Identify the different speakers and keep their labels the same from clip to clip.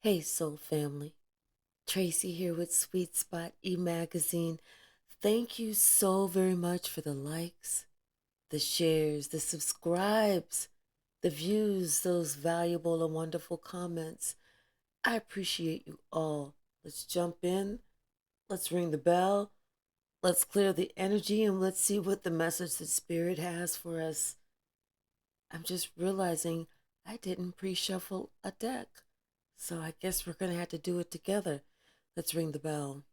Speaker 1: Hey, Soul Family. Tracy here with Sweet Spot e-magazine. Thank you so very much for the likes, the shares, the subscribes, the views, those valuable and wonderful comments. I appreciate you all. Let's jump in. Let's ring the bell. Let's clear the energy and let's see what the message the Spirit has for us. I'm just realizing I didn't pre-shuffle a deck. So I guess we're going to have to do it together. Let's ring the bell.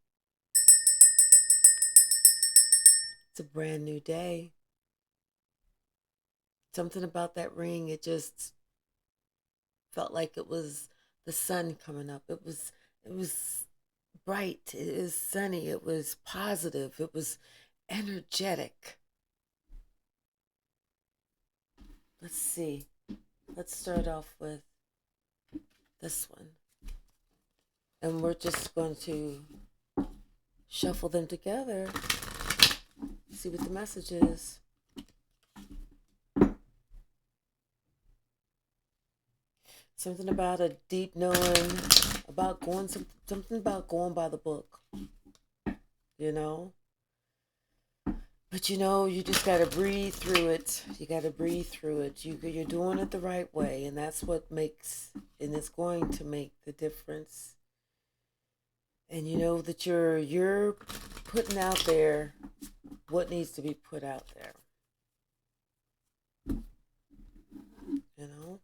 Speaker 1: It's a brand new day. Something about that ring, it just felt like it was the sun coming up. It was bright, it was sunny, it was positive, it was energetic. Let's see. Let's start off with this one. And we're just going to shuffle them together, see what the message is. Something about a deep knowing about something about going by the book, you know. But you just gotta breathe through it. You gotta breathe through it. You're doing it the right way, and that's what makes, and it's going to make the difference. And you know that you're putting out there what needs to be put out there. You know.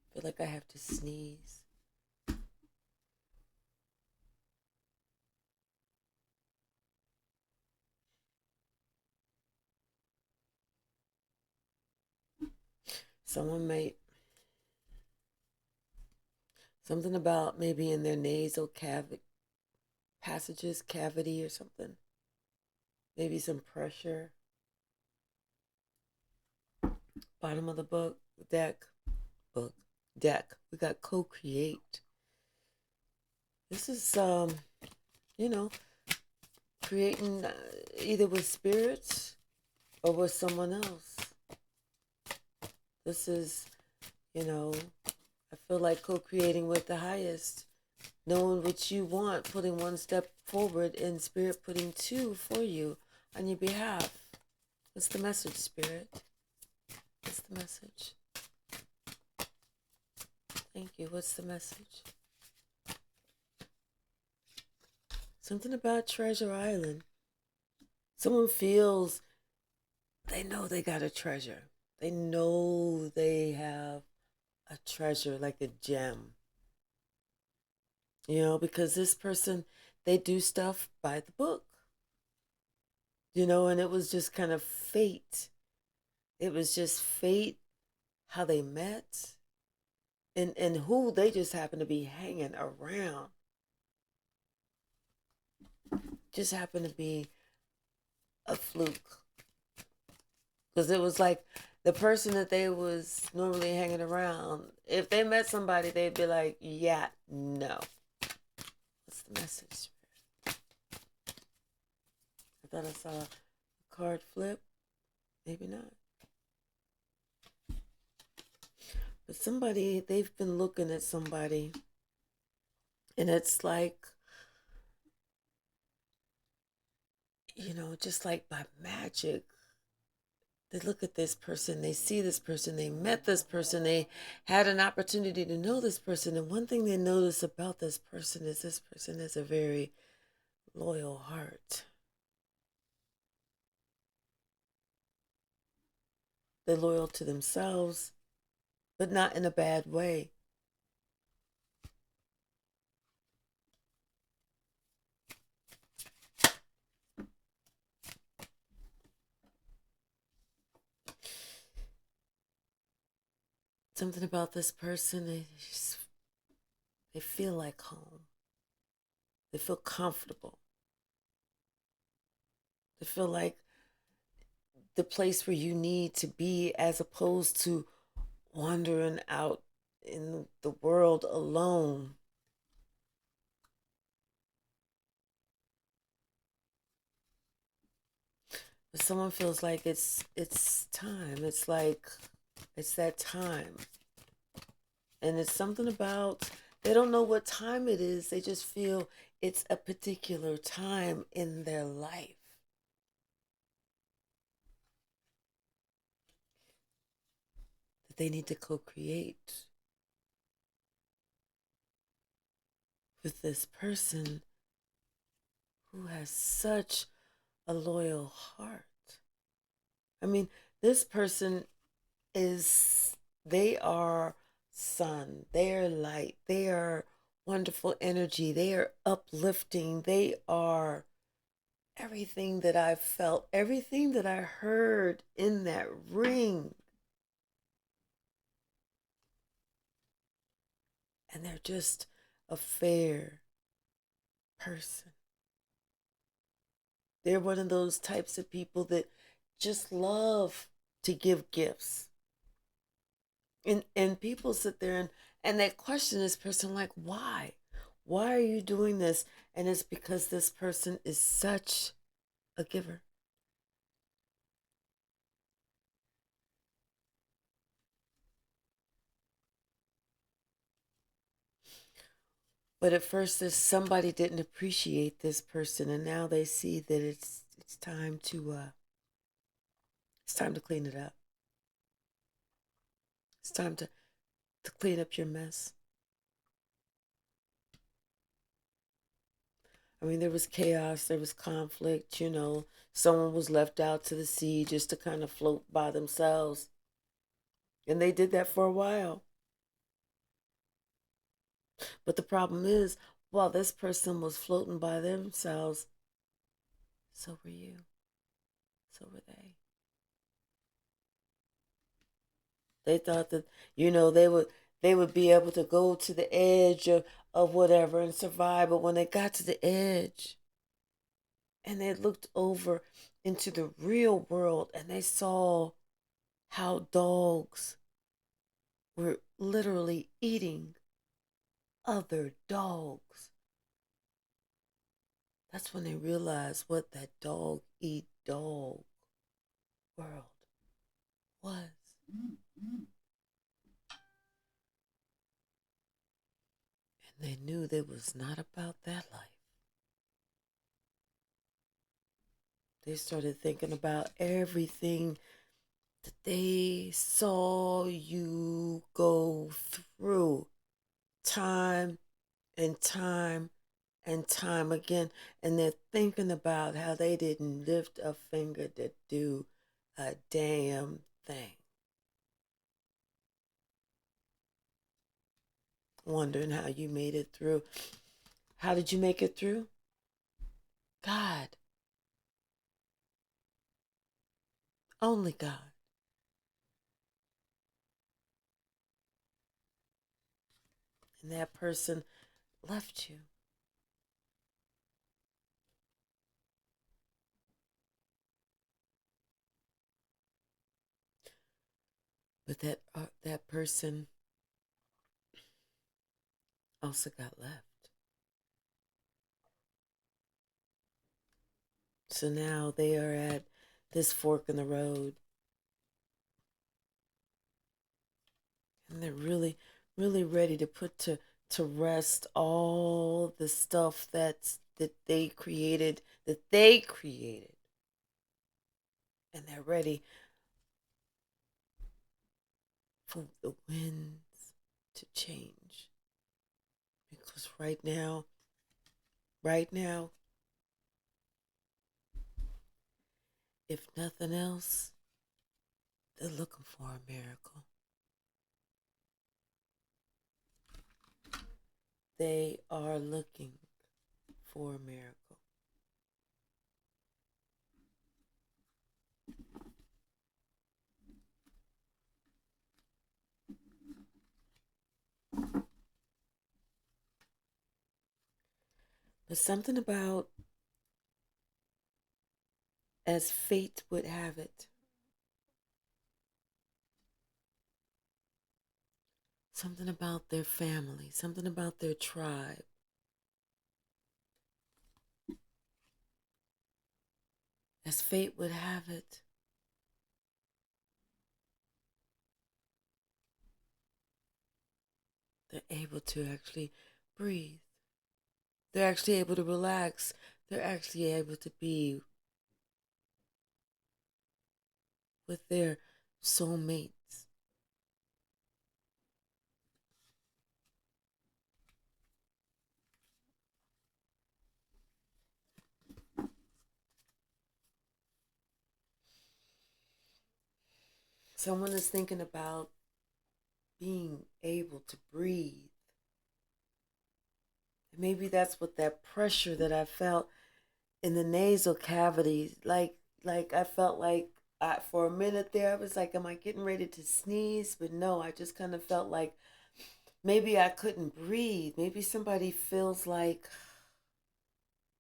Speaker 1: I feel like I have to sneeze. Someone may something about maybe in their nasal cavity or something. Maybe some pressure. Bottom of the book, deck. We got co-create. This is you know, creating either with spirits or with someone else. This is, I feel like co-creating with the highest, knowing what you want, putting one step forward, and spirit putting two for you on your behalf. What's the message, spirit? What's the message? Thank you. What's the message? Something about Treasure Island. Someone feels they know they got a treasure. They know they have a treasure, like a gem. Because this person, they do stuff by the book. And it was just kind of fate. It was just fate, how they met, and who they just happened to be hanging around. Just happened to be a fluke. Because it was like the person that they was normally hanging around, if they met somebody, they'd be like, yeah, no. What's the message? I thought I saw a card flip. Maybe not. But somebody, they've been looking at somebody, and it's like, just like by magic, they look at this person, they see this person, they met this person, they had an opportunity to know this person. And one thing they notice about this person has a very loyal heart. They're loyal to themselves, but not in a bad way. Something about this person, they feel like home. They feel comfortable. They feel like the place where you need to be, as opposed to wandering out in the world alone. someone feels like it's time. It's like it's that time. And it's something about they don't know what time it is. They just feel it's a particular time in their life that they need to co-create with this person who has such a loyal heart. I mean, this person is, they are sun, they are light, they are wonderful energy, they are uplifting, they are everything that I felt, everything that I heard in that ring. And they're just a fair person. They're one of those types of people that just love to give gifts. And people sit there and they question this person like, why? Why are you doing this? And it's because this person is such a giver. But at first, this somebody didn't appreciate this person, and now they see that it's time to clean it up. It's time to clean up your mess. I mean, there was chaos, there was conflict, someone was left out to the sea just to kind of float by themselves. And they did that for a while. But the problem is, while this person was floating by themselves, so were you. So were they. They thought that, they would be able to go to the edge of whatever and survive. But when they got to the edge and they looked over into the real world and they saw how dogs were literally eating other dogs, that's when they realized what that dog eat dog world was. And they knew they was not about that life. They started thinking about everything that they saw you go through time and time and time again. And they're thinking about how they didn't lift a finger to do a damn thing. Wondering how you made it through. How did you make it through? God. Only God. And that person left you. But that person also got left. So now they are at this fork in the road. And they're really, really ready to put to rest all the stuff that they created, And they're ready for the winds to change. Because right now, if nothing else, they're looking for a miracle. They are looking for a miracle. But something about, as fate would have it, something about their family, something about their tribe, as fate would have it, they're able to actually breathe. They're actually able to relax. They're actually able to be with their soulmates. Someone is thinking about being able to breathe. Maybe that's what that pressure that I felt in the nasal cavity, like I felt like for a minute there, I was like, am I getting ready to sneeze? But no, I just kind of felt like maybe I couldn't breathe. Maybe somebody feels like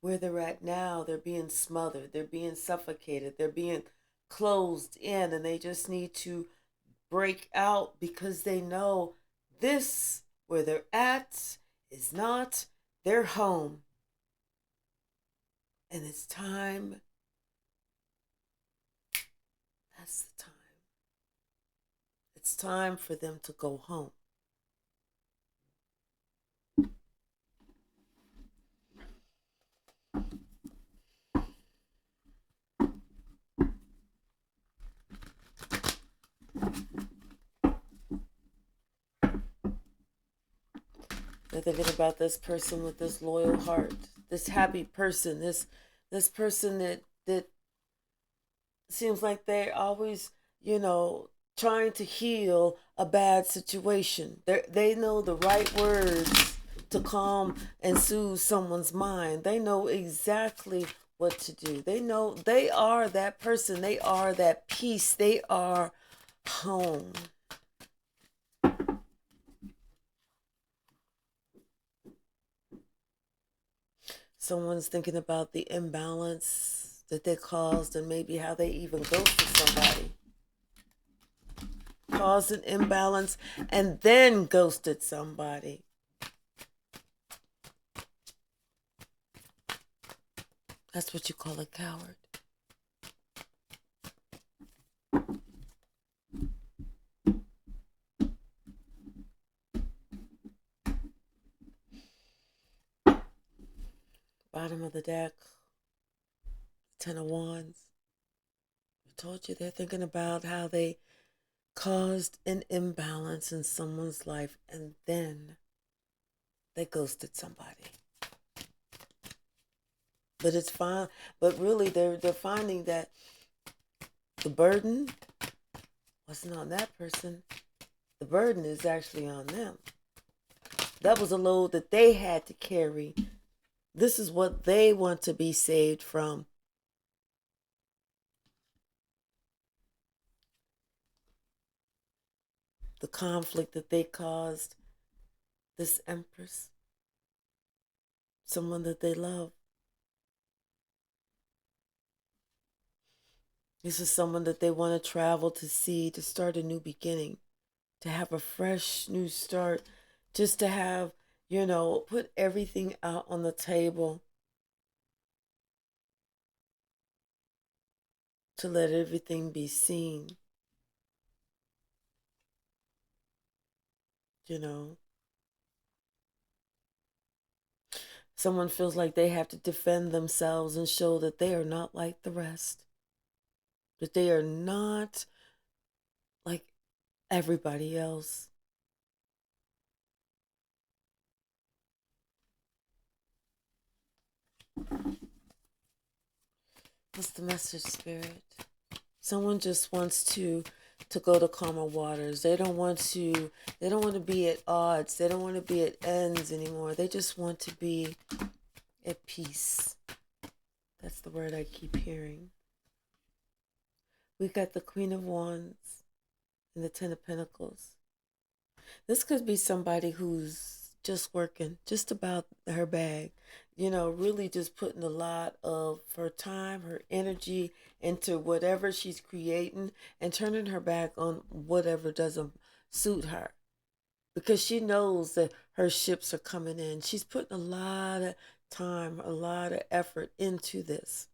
Speaker 1: where they're at now, they're being smothered, they're being suffocated, they're being closed in, and they just need to break out because they know this, where they're at, is not their home. And it's time. That's the time. It's time for them to go home. They're thinking about this person with this loyal heart, this happy person, this person that seems like they're always, trying to heal a bad situation. They know the right words to calm and soothe someone's mind. They know exactly what to do. They know they are that person. They are that peace. They are home. Someone's thinking about the imbalance that they caused and maybe how they even ghosted somebody. Caused an imbalance and then ghosted somebody. That's what you call a coward. Bottom of the deck, Ten of Wands. I told you they're thinking about how they caused an imbalance in someone's life and then they ghosted somebody. But it's fine. But really, they're finding that the burden wasn't on that person. The burden is actually on them. That was a load that they had to carry. This is what they want to be saved from. The conflict that they caused this empress, someone that they love. This is someone that they want to travel to see, to start a new beginning, to have a fresh new start, just to have, put everything out on the table, to let everything be seen. Someone feels like they have to defend themselves and show that they are not like the rest, that they are not like everybody else. What's the message, Spirit? Someone just wants to go to calmer waters. They don't want to be at odds. They don't want to be at ends anymore. They just want to be at peace. That's the word I keep hearing. We got the Queen of Wands and the Ten of Pentacles. This could be somebody who's just working just about her bag, really just putting a lot of her time, her energy into whatever she's creating and turning her back on whatever doesn't suit her, because she knows that her ships are coming in. She's putting a lot of time, a lot of effort into this.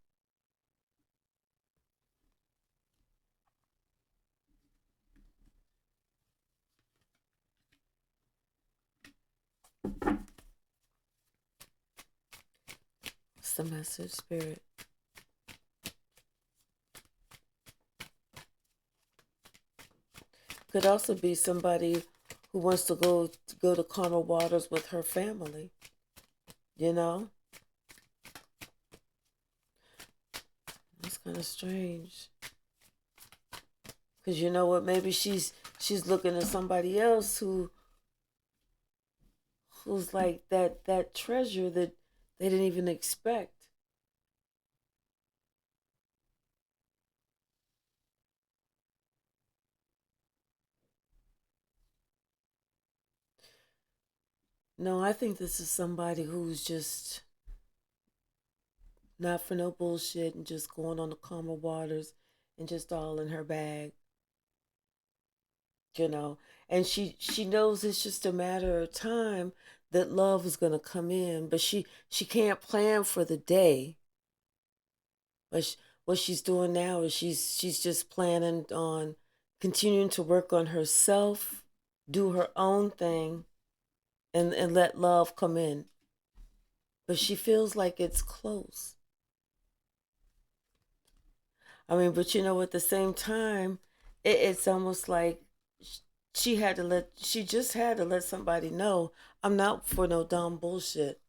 Speaker 1: It's the message, Spirit. Could also be somebody who wants to go to calmer waters with her family. You know, it's kind of strange. Cause you know what? Maybe she's looking at somebody else who's like that treasure that they didn't even expect. No, I think this is somebody who's just not for no bullshit and just going on the calmer waters and just all in her bag, you know. And she knows it's just a matter of time that love is gonna come in, but she can't plan for the day. But what she's doing now is she's just planning on continuing to work on herself, do her own thing, and let love come in. But she feels like it's close. I mean, but you know, at the same time, it's almost like she just had to let somebody know I'm not for no dumb bullshit.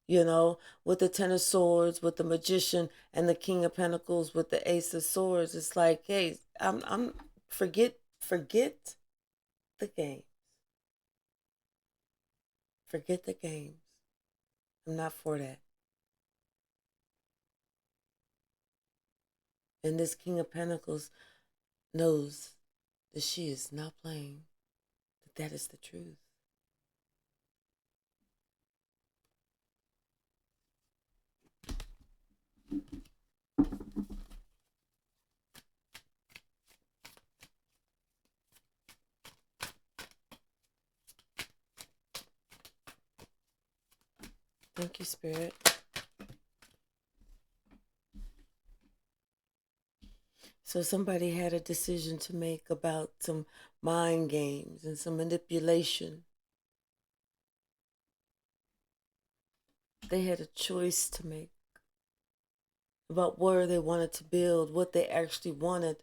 Speaker 1: You know, with the Ten of Swords, with the Magician, and the King of Pentacles, with the Ace of Swords, it's like, hey, I'm forget the game, forget the games. I'm not for that. And this King of Pentacles knows that she is not playing. That is the truth. Thank you, Spirit. So somebody had a decision to make about some mind games and some manipulation. They had a choice to make about where they wanted to build, what they actually wanted.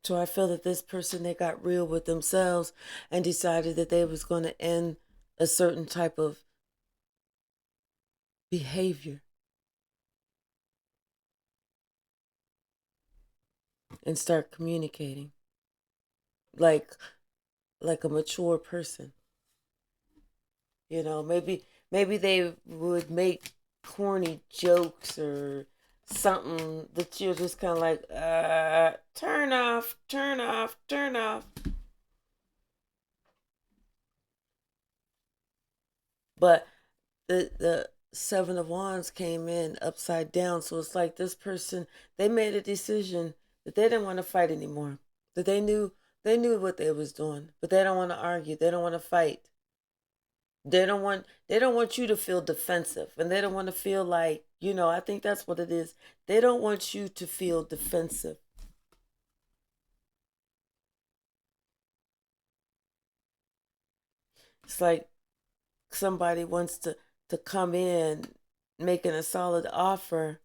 Speaker 1: So I feel that this person, they got real with themselves and decided that they was going to end a certain type of behavior and start communicating like a mature person. You know, maybe they would make corny jokes or something that you're just kind of like, turn off, turn off, turn off. But the Seven of Wands came in upside down, so it's like this person, they made a decision that they didn't want to fight anymore. That they knew what they was doing, but they don't want to argue. They don't want to fight. They don't want you to feel defensive, and they don't want to feel like, I think that's what it is. They don't want you to feel defensive. It's like somebody wants to come in making a solid offer,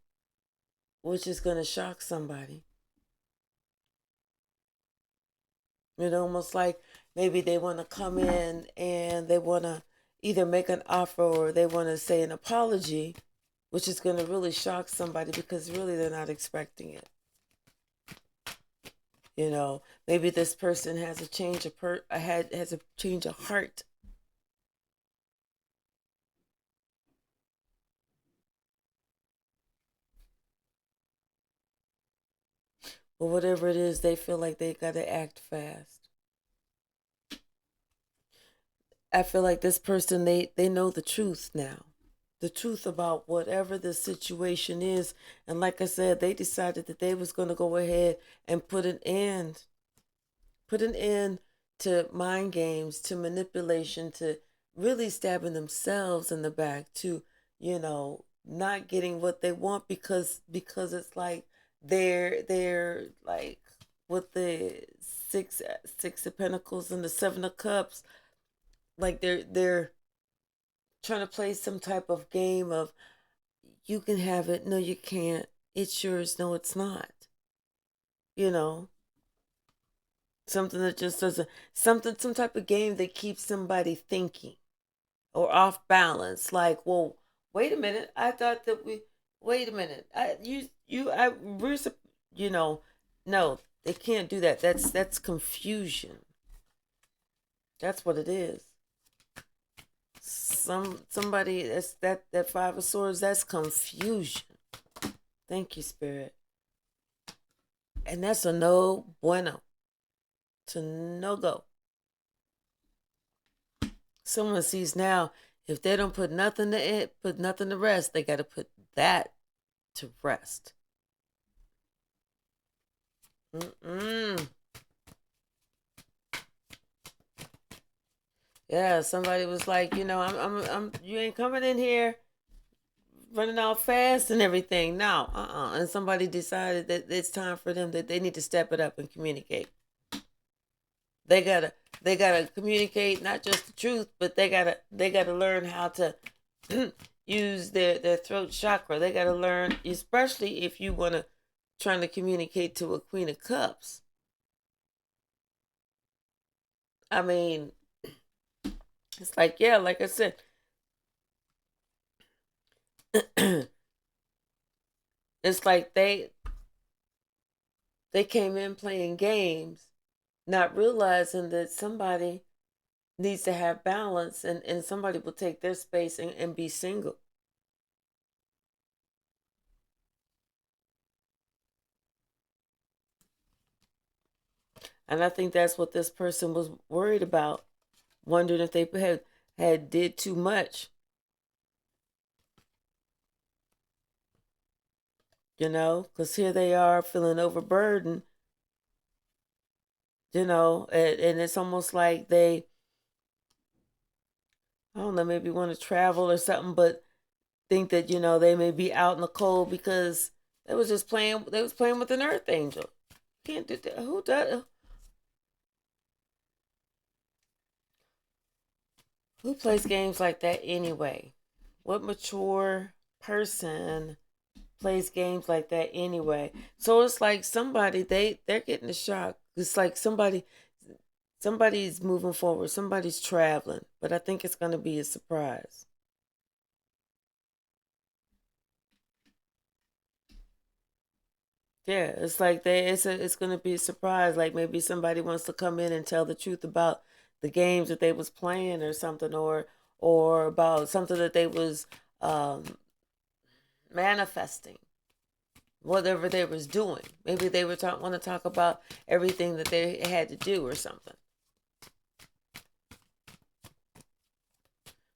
Speaker 1: which is going to shock somebody. It's almost like maybe they want to come in and they want to either make an offer or they want to say an apology, which is going to really shock somebody because really they're not expecting it. Maybe this person has a change of has a change of heart. But whatever it is, they feel like they got to act fast. I feel like this person, they know the truth now. The truth about whatever the situation is. And like I said, they decided that they was going to go ahead and put an end to mind games, to manipulation, to really stabbing themselves in the back, to not getting what they want because it's like they're like with the six of Pentacles and the Seven of Cups. Like they're trying to play some type of game of you can have it, no you can't. It's yours, no it's not. You know, something that just doesn't something some type of game that keeps somebody thinking or off balance. Like, well, wait a minute. I thought that we. Wait a minute. We're, you know, no, they can't do that. That's confusion. That's what it is. Somebody that's that Five of Swords. That's confusion. Thank you, Spirit. And that's a no bueno. To no go. Someone sees now if they don't put nothing to it, put nothing to rest, they got to put that to rest. Mm-mm. Yeah, somebody was like, you ain't coming in here running all fast and everything. No, and somebody decided that it's time for them that they need to step it up and communicate. They gotta, they gotta communicate not just the truth, but they gotta learn how to use their throat chakra. They gotta learn, especially if you wanna trying to communicate to a Queen of Cups. I mean, it's like, yeah, like I said, it's like they came in playing games, not realizing that somebody needs to have balance and somebody will take their space and be single. And I think that's what this person was worried about, wondering if they had did too much, because here they are feeling overburdened, and it's almost like they, I don't know, maybe want to travel or something, but think that, they may be out in the cold because they was playing with an earth angel. Can't do that. Who does? Who plays games like that anyway? What mature person plays games like that anyway? So it's like somebody they're getting a shock. It's like somebody's moving forward, somebody's traveling, but I think it's going to be a surprise. Yeah, it's like it's going to be a surprise. Like maybe somebody wants to come in and tell the truth about the games that they was playing or something, or about something that they was manifesting, whatever they was doing. Maybe they were want to talk about everything that they had to do or something.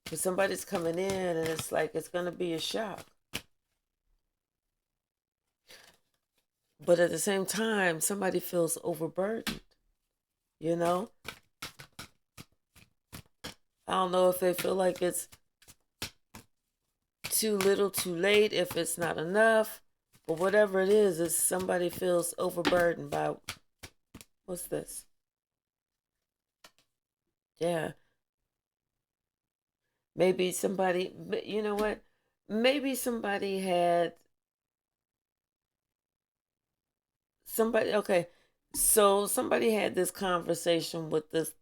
Speaker 1: But somebody's coming in and it's like it's going to be a shock. But at the same time, somebody feels overburdened, you know? I don't know if they feel like it's too little, too late, if it's not enough, but whatever it is somebody feels overburdened by what's this? Yeah. Maybe somebody, you know what? Maybe okay. So somebody had this conversation with this.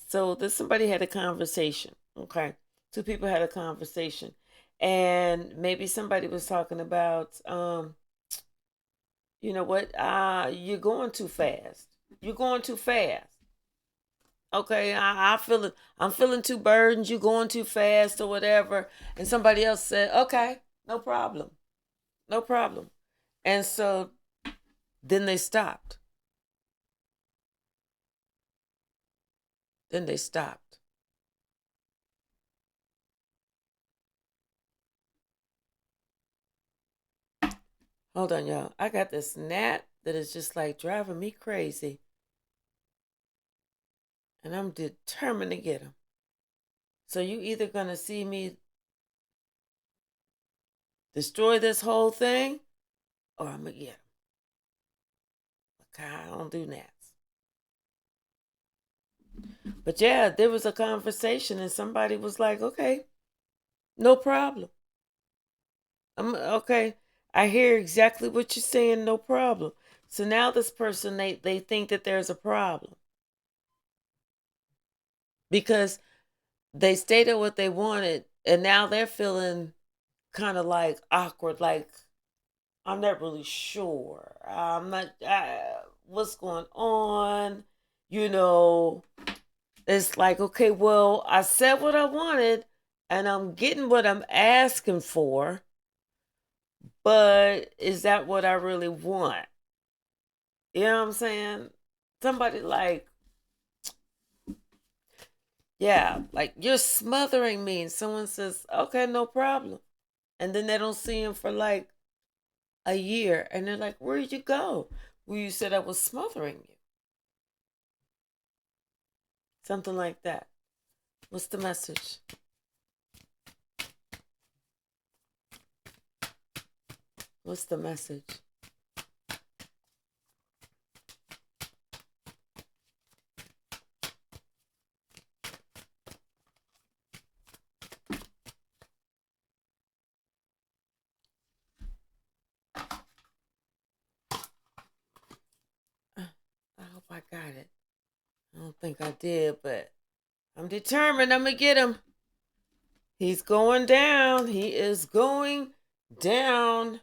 Speaker 1: So this somebody had a conversation. Okay. Two people had a conversation. And maybe somebody was talking about, you know what? You're going too fast. You're going too fast. Okay, I feel it. I'm feeling too burdened. You going too fast or whatever. And somebody else said, okay, no problem. No problem. And so then they stopped. Then they stopped. Hold on, y'all. I got this gnat that is just like driving me crazy. And I'm determined to get him. So you either going to see me destroy this whole thing or I'm going to get him. Okay, I don't do gnats. But yeah, there was a conversation and somebody was like, okay, no problem. I'm okay. I hear exactly what you're saying, no problem. So now this person, they think that there's a problem because they stated what they wanted and now they're feeling kind of like awkward, like I'm not really sure. I'm not what's going on, you know. It's like, okay, well, I said what I wanted and I'm getting what I'm asking for, but is that what I really want? You know what I'm saying? Somebody like, yeah, like you're smothering me. And someone says, okay, no problem. And then they don't see him for like a year. And they're like, where'd you go? Well, you said I was smothering you. Something like that. What's the message? What's the message? I hope I got it. I don't think I did, but I'm determined I'm going to get him. He's going down. He is going down.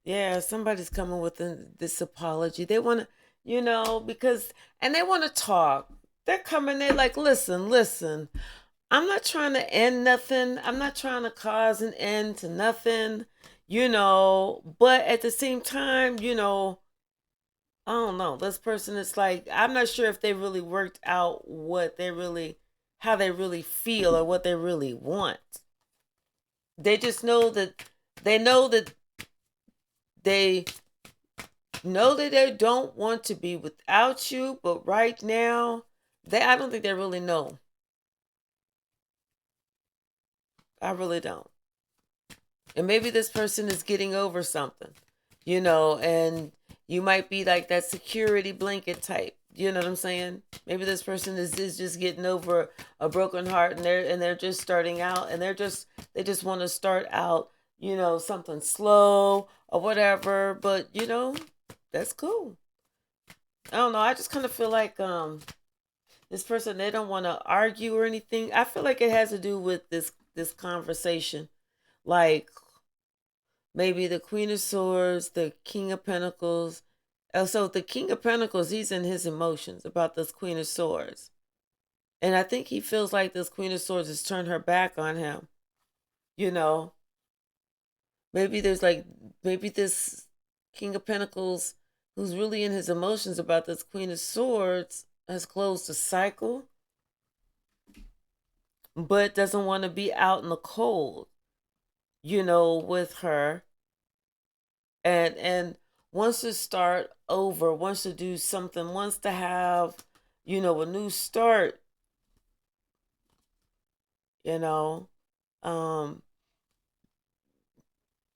Speaker 1: Yeah, somebody's coming with this apology. They want to, because, and they want to talk. They're coming, they're like, listen, I'm not trying to end nothing. I'm not trying to cause an end to nothing, but at the same time, I don't know. This person is like, I'm not sure if they really worked out how they really feel or what they really want. They just they know that they know that they don't want to be without you, but right now, I don't think they really know. I really don't. And maybe this person is getting over something, and you might be like that security blanket type. You know what I'm saying? Maybe this person is just getting over a broken heart and they're just starting out and they just want to start out, something slow or whatever, but that's cool. I don't know. I just kind of feel like this person, they don't want to argue or anything. I feel like it has to do with this conversation. Like maybe the Queen of Swords, the King of Pentacles. So the King of Pentacles, he's in his emotions about this Queen of Swords. And I think he feels like this Queen of Swords has turned her back on him. You know, maybe maybe this King of Pentacles, who's really in his emotions about this Queen of Swords, has closed a cycle, but doesn't want to be out in the cold, with her. And wants to start over, wants to do something, wants to have, a new start, you know. Um,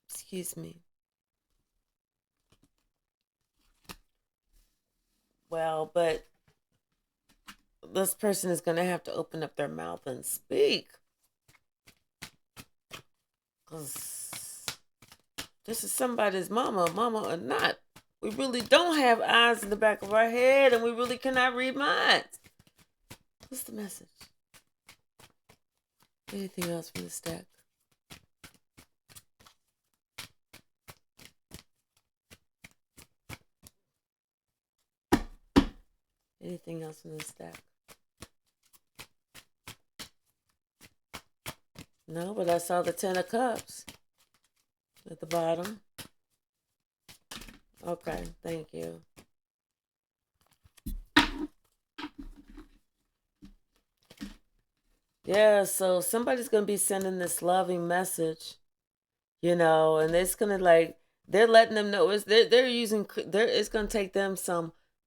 Speaker 1: excuse me. Well, but this person is going to have to open up their mouth and speak. Because this is somebody's mama or not. We really don't have eyes in the back of our head and we really cannot read minds. What's the message? Anything else from the stack? Anything else from the stack? No, but I saw the 10 of Cups at the bottom. Okay, thank you. Yeah, so somebody's going to be sending this loving message, and it's going to they're letting them know they're using it's going to take them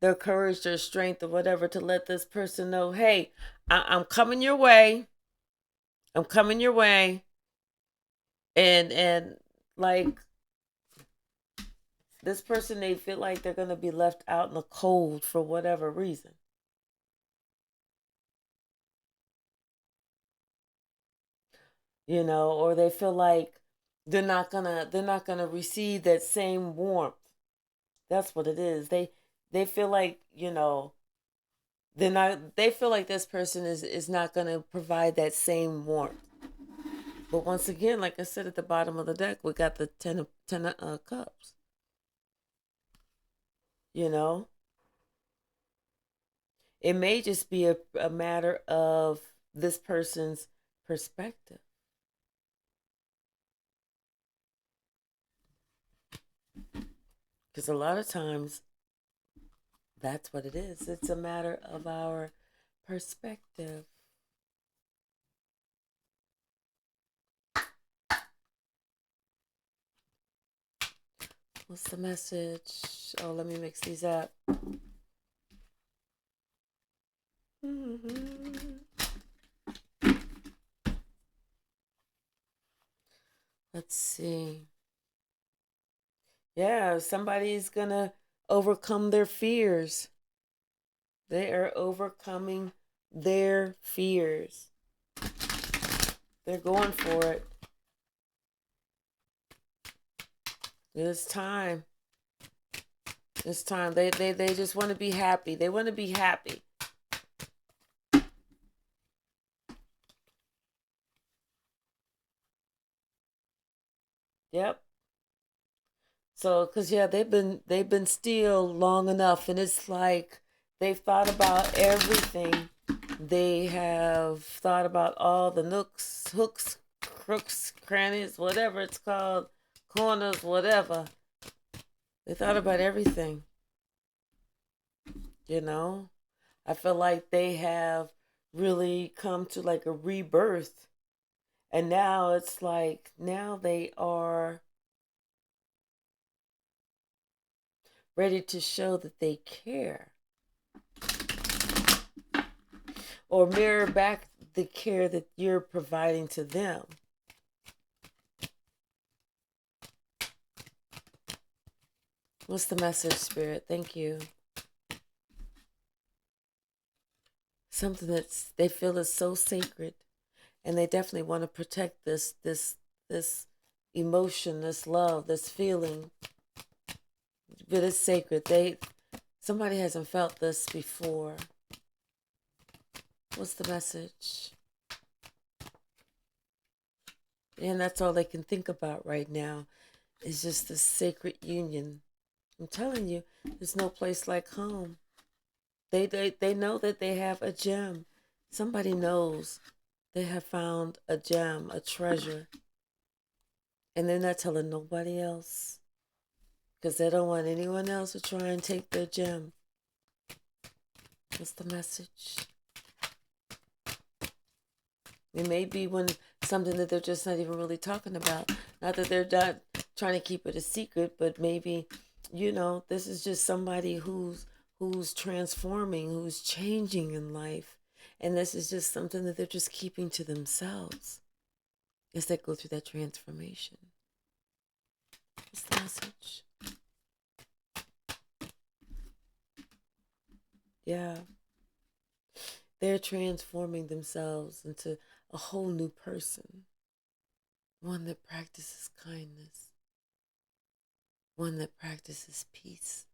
Speaker 1: their courage, their strength or whatever to let this person know, hey, I'm coming your way. I'm coming your way. And like this person, they feel like they're going to be left out in the cold for whatever reason. or they feel like they're not gonna receive that same warmth. That's what it is. They feel like, they feel like this person is not gonna provide that same warmth. But once again, like I said, at the bottom of the deck, we got the ten of cups. You know, it may just be a matter of this person's perspective. Because a lot of times, that's what it is. It's a matter of our perspective. What's the message? Oh, let me mix these up. Mm-hmm. Let's see. Yeah, somebody's gonna overcome their fears. They are overcoming their fears. They're going for it. It's time. It's time. They just want to be happy. They want to be happy. Yep. So, cause yeah, they've been still long enough, and it's like they've thought about everything. They have thought about all the nooks, hooks, crooks, crannies, whatever it's called, corners, whatever. They thought about everything. You know, I feel like they have really come to like a rebirth, and now it's like now they are ready to show that they care or mirror back the care that you're providing to them. What's the message, Spirit? Thank you. Something that they feel is so sacred, and they definitely want to protect this emotion, this love, this feeling. But it's sacred. Somebody hasn't felt this before. What's the message? And that's all they can think about right now is just this sacred union. I'm telling you, there's no place like home. They know that they have a gem. Somebody knows they have found a gem, a treasure. And they're not telling nobody else. Because they don't want anyone else to try and take their gem. What's the message? It may be something that they're just not even really talking about. Not that they're not trying to keep it a secret, but maybe, this is just somebody who's transforming, who's changing in life. And this is just something that they're just keeping to themselves as they go through that transformation. What's the message? Yeah. They're transforming themselves into a whole new person. One that practices kindness. One that practices peace.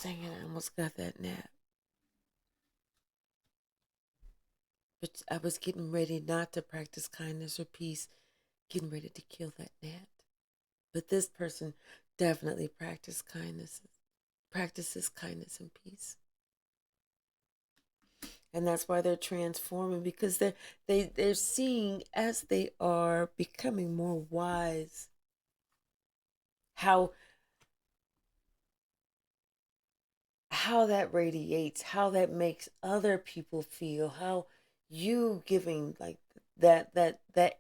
Speaker 1: Dang it, I almost got that nap. But I was getting ready not to practice kindness or peace, getting ready to kill that gnat. But this person definitely practices kindness and peace. And that's why they're transforming, because they're seeing, as they are becoming more wise, how that radiates, how that makes other people feel, how you giving like that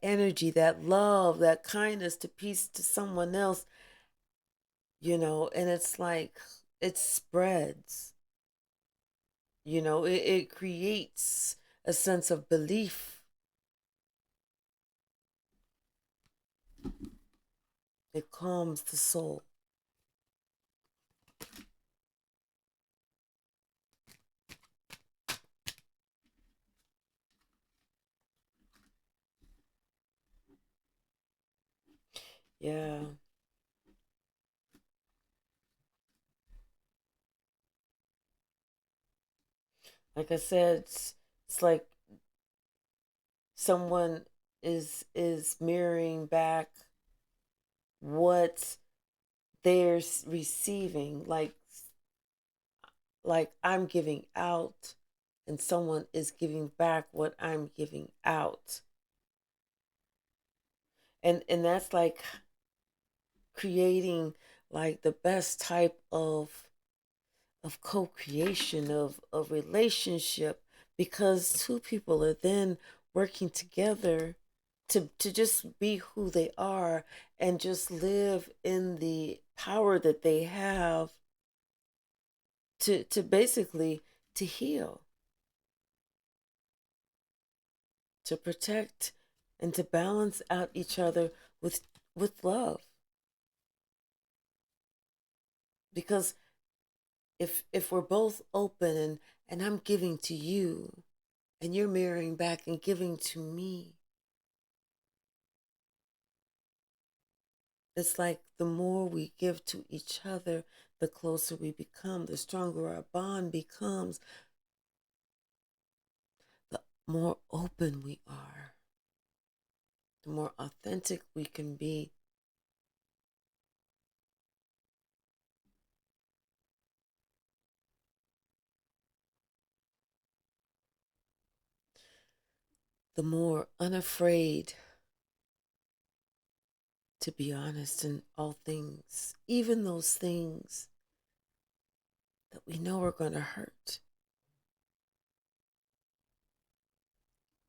Speaker 1: energy, that love, that kindness to peace to someone else, and it's like it spreads. It creates a sense of belief. It calms the soul. Yeah. Like I said, it's like someone is mirroring back what they're receiving. Like I'm giving out, and someone is giving back what I'm giving out. And that's like creating like the best type of co-creation of relationship, because two people are then working together to just be who they are and just live in the power that they have to basically to heal, to protect, and to balance out each other with love. Because if we're both open and I'm giving to you and you're mirroring back and giving to me, it's like the more we give to each other, the closer we become, the stronger our bond becomes, the more open we are, the more authentic we can be. The more unafraid to be honest in all things, even those things that we know are going to hurt.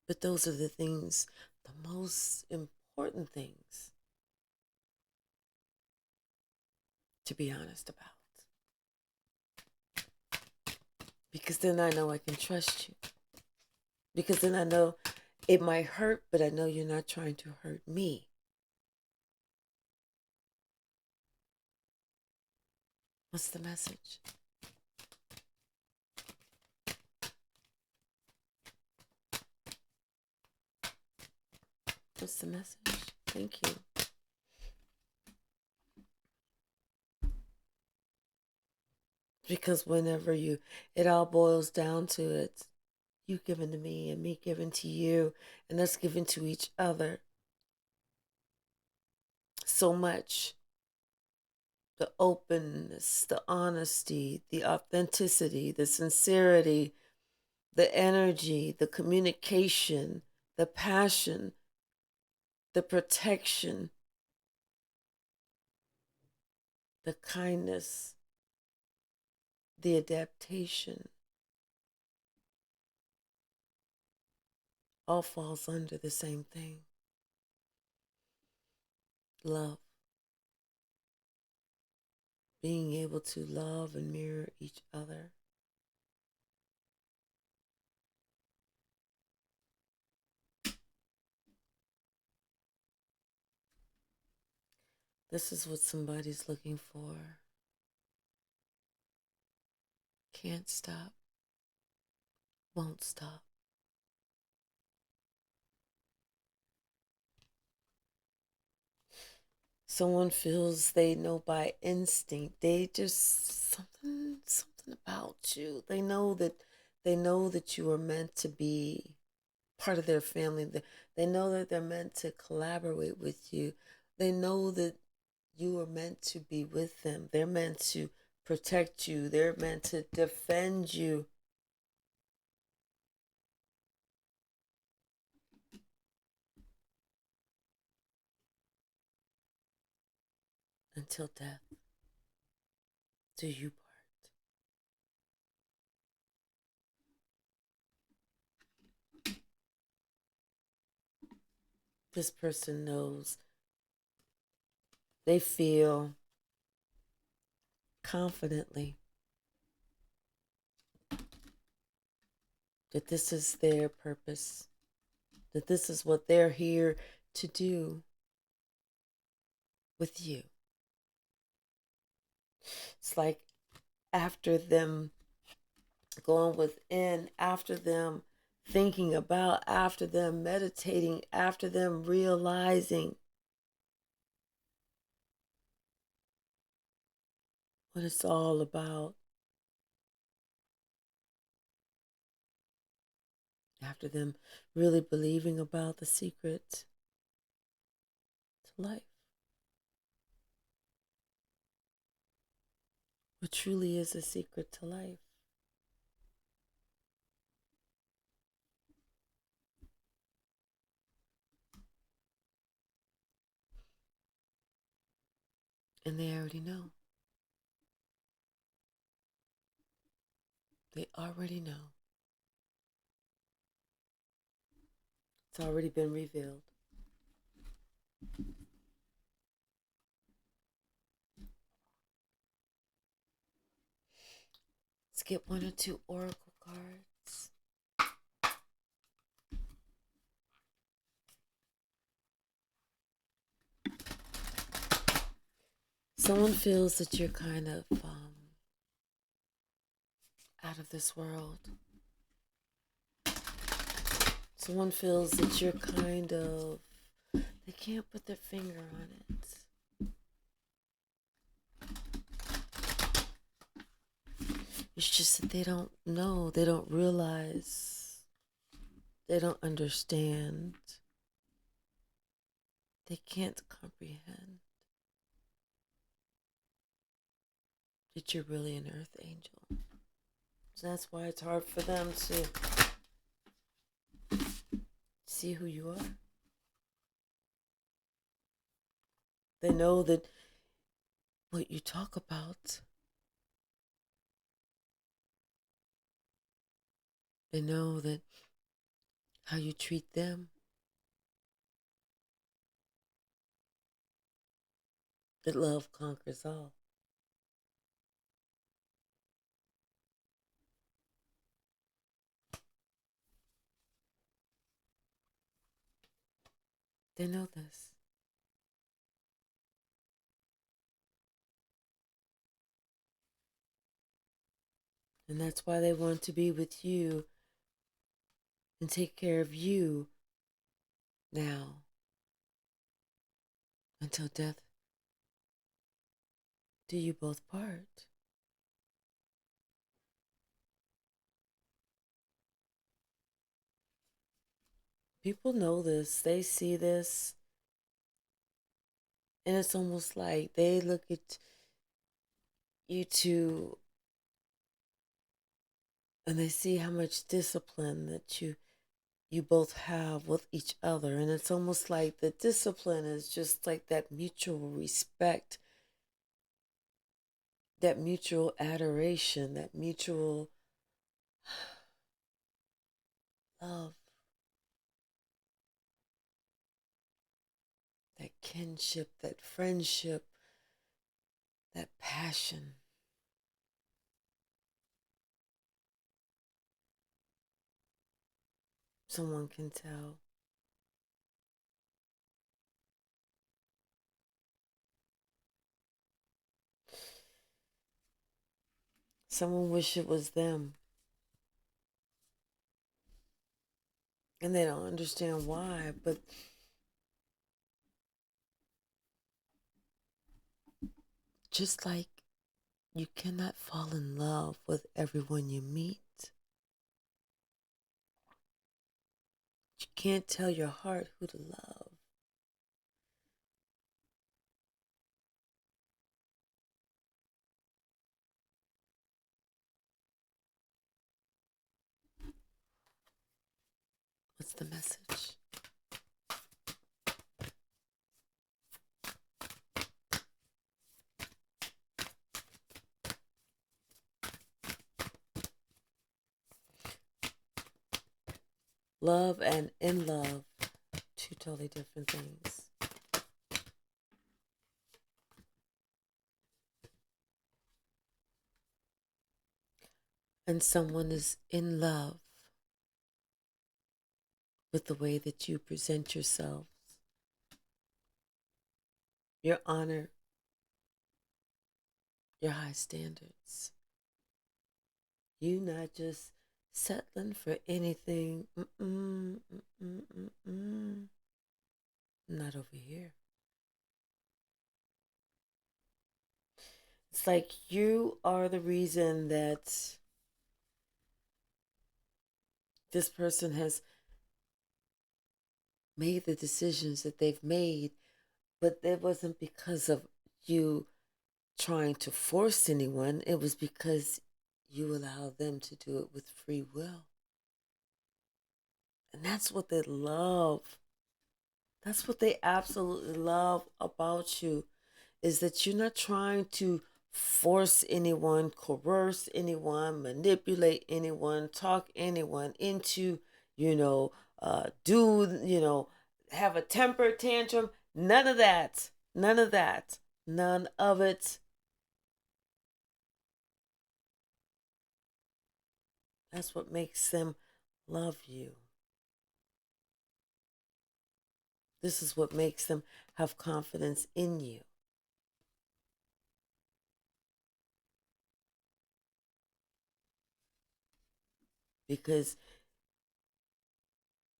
Speaker 1: But those are the things, the most important things to be honest about. Because then I know I can trust you. Because then I know it might hurt, but I know you're not trying to hurt me. What's the message? What's the message? Thank you. Because whenever it all boils down to it, you giving to me and me giving to you, and us giving to each other so much. The openness, the honesty, the authenticity, the sincerity, the energy, the communication, the passion, the protection, the kindness, the adaptation, all falls under the same thing: love. Being able to love and mirror each other. This is what somebody's looking for. Can't stop, won't stop. Someone feels they know by instinct. They just something about you. They know that you are meant to be part of their family. They know that they're meant to collaborate with you. They know that you are meant to be with them. They're meant to protect you. They're meant to defend you until death do you part. This person knows, they feel confidently that this is their purpose, that this is what they're here to do with you. It's like after them going within, after them thinking about, after them meditating, after them realizing what it's all about. After them really believing about the secret to life, what truly is a secret to life. And they already know. They already know. It's already been revealed. Let's get one or two oracle cards. Someone feels that you're kind of out of this world. Someone feels that you're kind of, they can't put their finger on it. It's just that they don't know, they don't realize, they don't understand, they can't comprehend that you're really an earth angel. So that's why it's hard for them to see who you are. They know that what you talk about, they know that how you treat them, that love conquers all. They know this. And that's why they want to be with you and take care of you now until death do you both part. People know this, they see this, and it's almost like they look at you two and they see how much discipline that you both have with each other. And it's almost like the discipline is just like that mutual respect, that mutual adoration, that mutual love, that kinship, that friendship, that passion. Someone can tell. Someone wish it was them. And they don't understand why, but just like you cannot fall in love with everyone you meet, you can't tell your heart who to love. What's the message? Love and in love, two totally different things. And someone is in love with the way that you present yourselves, your honor, your high standards. You not just settling for anything. Not over here. It's like you are the reason that this person has made the decisions that they've made, but it wasn't because of you trying to force anyone. It was because you allow them to do it with free will. And that's what they love. That's what they absolutely love about you, is that you're not trying to force anyone, coerce anyone, manipulate anyone, talk anyone into, you know, have a temper tantrum. None of that. None of that. None of it. That's what makes them love you. This is what makes them have confidence in you. Because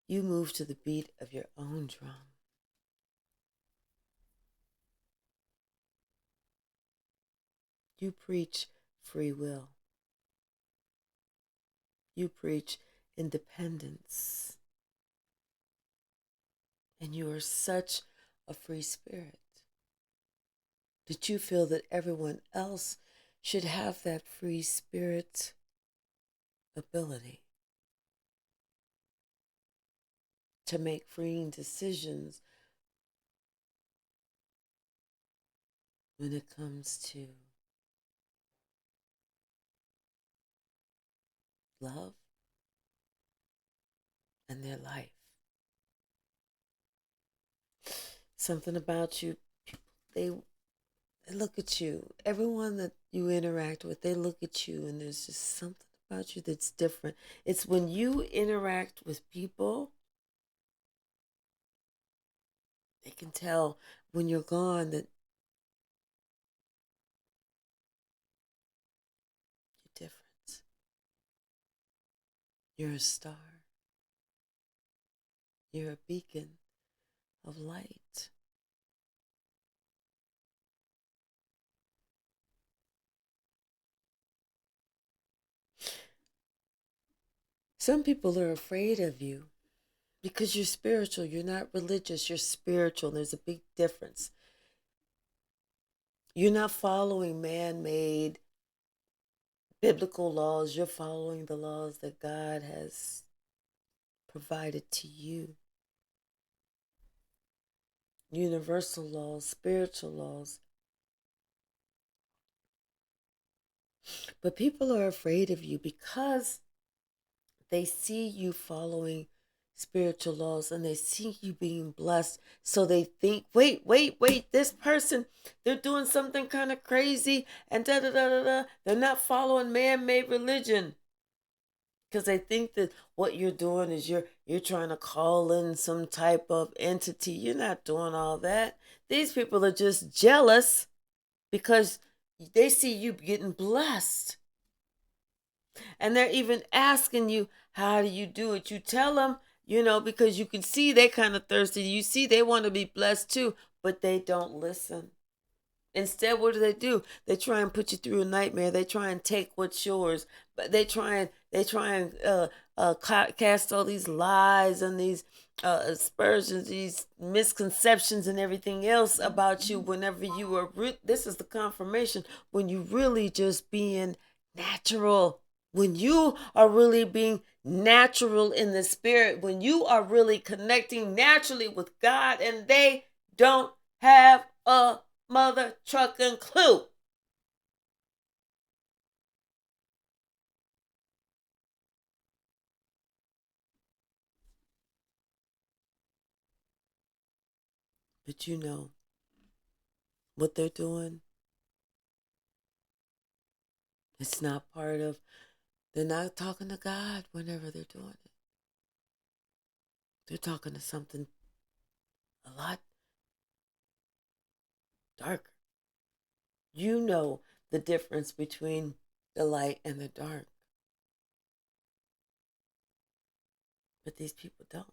Speaker 1: you move to the beat of your own drum. You preach free will. You preach independence. And you are such a free spirit that you feel that everyone else should have that free spirit ability to make freeing decisions when it comes to love and their life. Something about you, they look at you. Everyone that you interact with, they look at you, and there's just something about you that's different. It's when you interact with people, they can tell when you're gone that you're different. You're a star. You're a beacon of light. Some people are afraid of you because you're spiritual. You're not religious. You're spiritual. There's a big difference. You're not following man made biblical laws. You're following the laws that God has provided to you. Universal laws, spiritual laws. But people are afraid of you because they see you following spiritual laws and they see you being blessed. So they think, wait, this person, they're doing something kind of crazy and da da da da da. They're not following man made religion. Because they think that what you're doing is you're trying to call in some type of entity. You're not doing all that. These people are just jealous because they see you getting blessed. And they're even asking you, how do you do it? You tell them, because you can see they kind of thirsty. You see they want to be blessed too, but they don't listen. Instead, what do? They try and put you through a nightmare. They try and take what's yours, but they try and cast all these lies and these aspersions, these misconceptions, and everything else about you. Whenever you are, this is the confirmation when you really just being natural. When you are really being natural in the spirit, when you are really connecting naturally with God, and they don't have a mother trucking clue. But you know what they're doing? It's not part of, they're not talking to God whenever they're doing it. They're talking to something a lot darker. You know the difference between the light and the dark. But these people don't.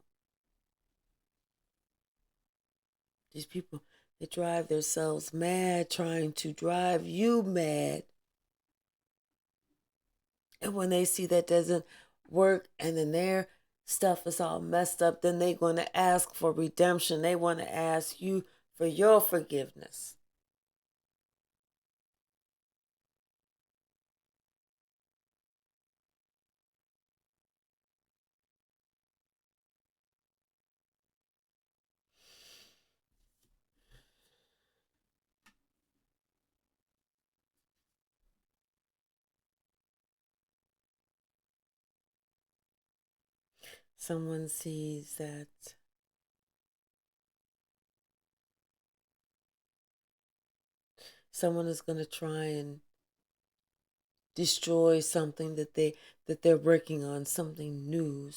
Speaker 1: These people They drive themselves mad trying to drive you mad. And when they see that doesn't work and then their stuff is all messed up, then they're going to ask for redemption. They want to ask you for your forgiveness. Someone sees that someone is going to try and destroy something that they're working on, something new,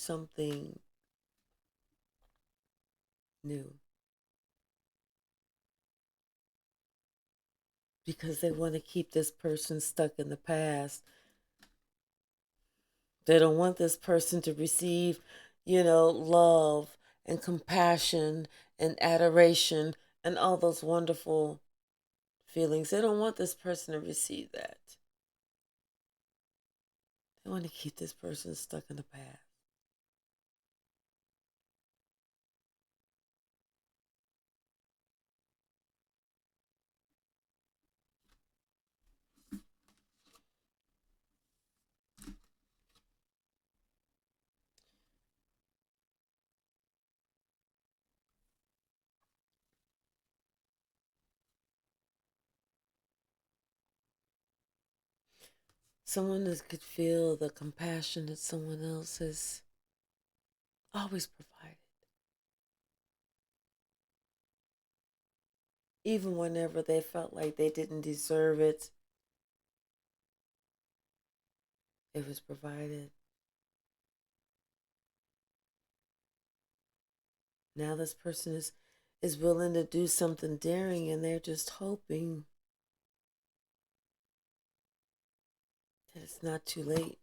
Speaker 1: because they want to keep this person stuck in the past. They don't want this person to receive, love and compassion and adoration and all those wonderful feelings. They don't want this person to receive that. They want to keep this person stuck in the past. Someone that could feel the compassion that someone else has always provided. Even whenever they felt like they didn't deserve it, it was provided. Now this person is willing to do something daring, and they're just hoping that it's not too late.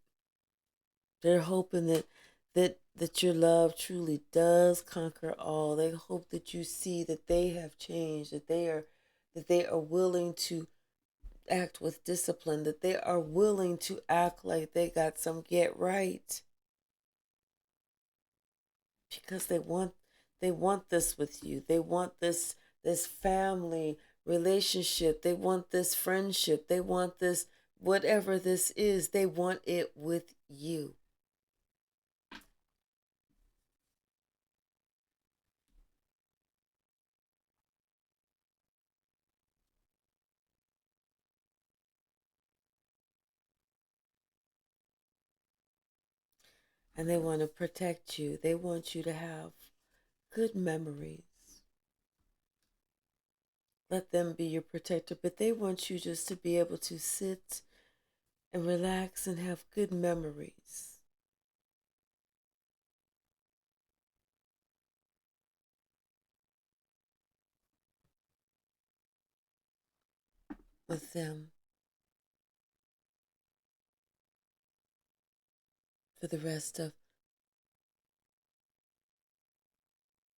Speaker 1: They're hoping that your love truly does conquer all. They hope that you see that they have changed, that they are willing to act with discipline, that they are willing to act like they got some get right. Because they want this with you. They want this family relationship. They want this friendship. They want this whatever this is. They want it with you. And they want to protect you. They want you to have good memories. Let them be your protector, but they want you just to be able to sit and relax and have good memories with them for the rest of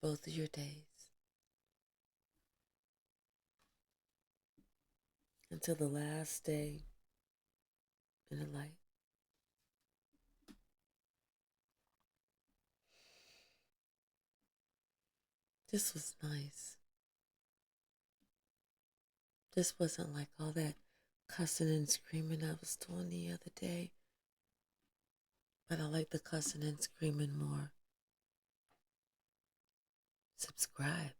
Speaker 1: both of your days until the last day in the light. This was nice. This wasn't like all that cussing and screaming I was doing the other day. But I like the cussing and screaming more. Subscribe.